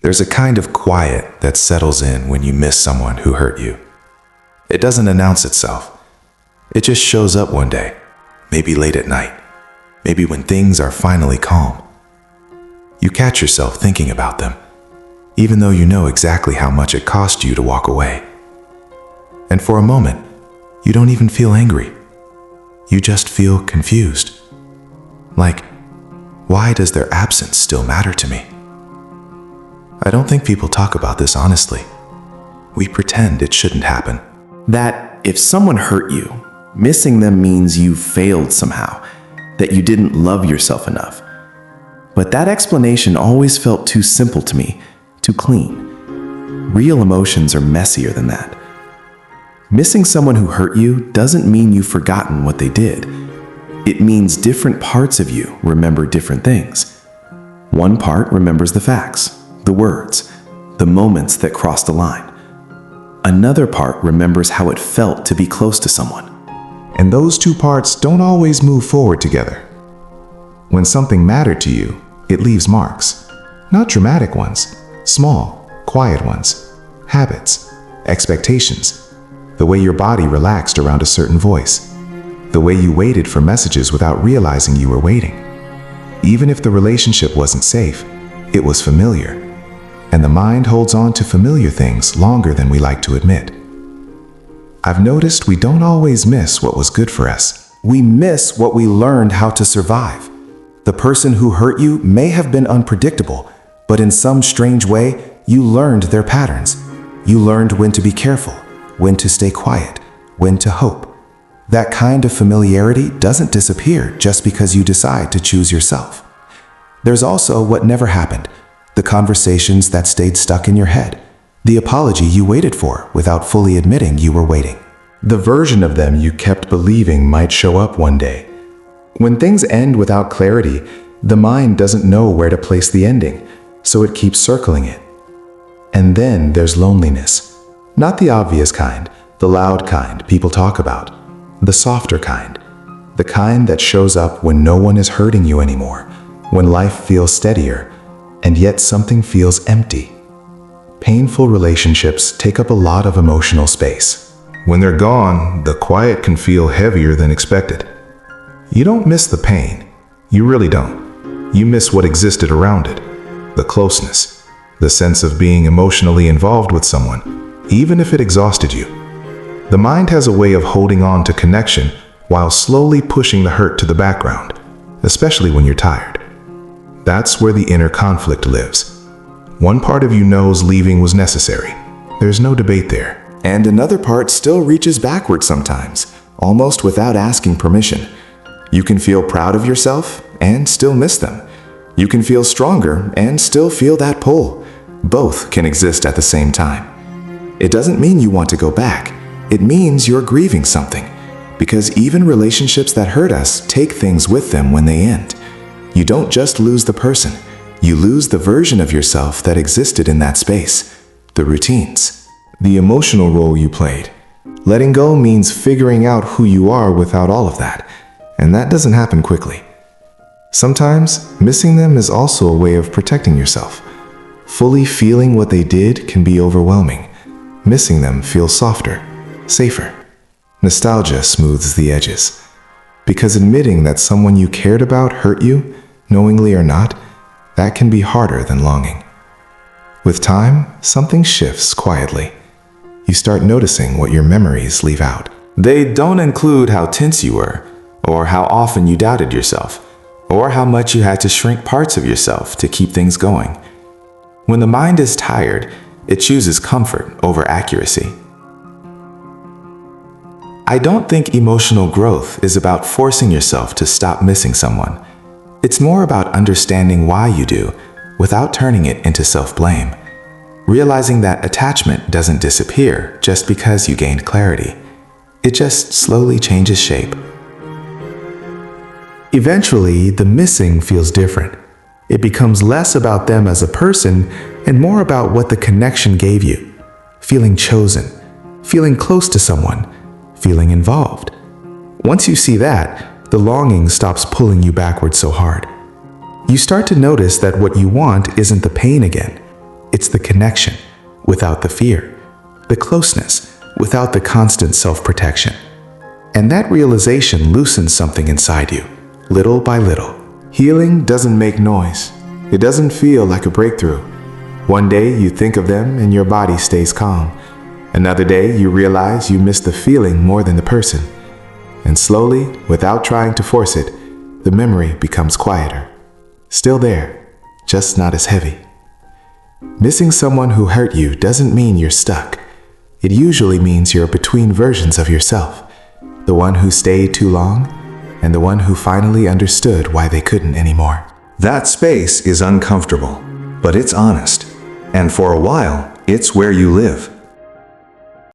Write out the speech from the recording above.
There's a kind of quiet that settles in when you miss someone who hurt you. It doesn't announce itself. It just shows up one day, maybe late at night, maybe when things are finally calm. You catch yourself thinking about them, even though you know exactly how much it cost you to walk away. And for a moment, you don't even feel angry. You just feel confused. Like, why does their absence still matter to me? I don't think people talk about this honestly. We pretend it shouldn't happen. That if someone hurt you, missing them means you failed somehow, that you didn't love yourself enough. But that explanation always felt too simple to me, too clean. Real emotions are messier than that. Missing someone who hurt you doesn't mean you've forgotten what they did. It means different parts of you remember different things. One part remembers the facts, the words, the moments that crossed the line. Another part remembers how it felt to be close to someone. And those two parts don't always move forward together. When something mattered to you, it leaves marks. Not dramatic ones, small, quiet ones. Habits, expectations, the way your body relaxed around a certain voice, the way you waited for messages without realizing you were waiting. Even if the relationship wasn't safe, it was familiar. And the mind holds on to familiar things longer than we like to admit. I've noticed we don't always miss what was good for us. We miss what we learned how to survive. The person who hurt you may have been unpredictable, but in some strange way, you learned their patterns. You learned when to be careful, when to stay quiet, when to hope. That kind of familiarity doesn't disappear just because you decide to choose yourself. There's also what never happened, the conversations that stayed stuck in your head, the apology you waited for without fully admitting you were waiting. The version of them you kept believing might show up one day. When things end without clarity, the mind doesn't know where to place the ending, so it keeps circling it. And then there's loneliness. Not the obvious kind, the loud kind people talk about. The softer kind. The kind that shows up when no one is hurting you anymore, when life feels steadier, and yet something feels empty. Painful relationships take up a lot of emotional space. When they're gone, the quiet can feel heavier than expected. You don't miss the pain. You really don't. You miss what existed around it. The closeness. The sense of being emotionally involved with someone, even if it exhausted you. The mind has a way of holding on to connection while slowly pushing the hurt to the background, especially when you're tired. That's where the inner conflict lives. One part of you knows leaving was necessary. There's no debate there. And another part still reaches backward sometimes, almost without asking permission. You can feel proud of yourself and still miss them. You can feel stronger and still feel that pull. Both can exist at the same time. It doesn't mean you want to go back. It means you're grieving something. Because even relationships that hurt us take things with them when they end. You don't just lose the person. You lose the version of yourself that existed in that space. The routines. The emotional role you played. Letting go means figuring out who you are without all of that. And that doesn't happen quickly. Sometimes, missing them is also a way of protecting yourself. Fully feeling what they did can be overwhelming. Missing them feels softer, safer. Nostalgia smooths the edges. Because admitting that someone you cared about hurt you, knowingly or not, that can be harder than longing. With time, something shifts quietly. You start noticing what your memories leave out. They don't include how tense you were, or how often you doubted yourself, or how much you had to shrink parts of yourself to keep things going. When the mind is tired, it chooses comfort over accuracy. I don't think emotional growth is about forcing yourself to stop missing someone. It's more about understanding why you do, without turning it into self-blame. Realizing that attachment doesn't disappear just because you gained clarity. It just slowly changes shape. Eventually, the missing feels different. It becomes less about them as a person and more about what the connection gave you. Feeling chosen, feeling close to someone, feeling involved. Once you see that, the longing stops pulling you backward so hard. You start to notice that what you want isn't the pain again. It's the connection without the fear, the closeness without the constant self-protection. And that realization loosens something inside you, little by little. Healing doesn't make noise. It doesn't feel like a breakthrough. One day you think of them and your body stays calm. Another day you realize you miss the feeling more than the person. And slowly, without trying to force it, the memory becomes quieter. Still there, just not as heavy. Missing someone who hurt you doesn't mean you're stuck. It usually means you're between versions of yourself. The one who stayed too long, and the one who finally understood why they couldn't anymore. That space is uncomfortable, but it's honest. And for a while, it's where you live.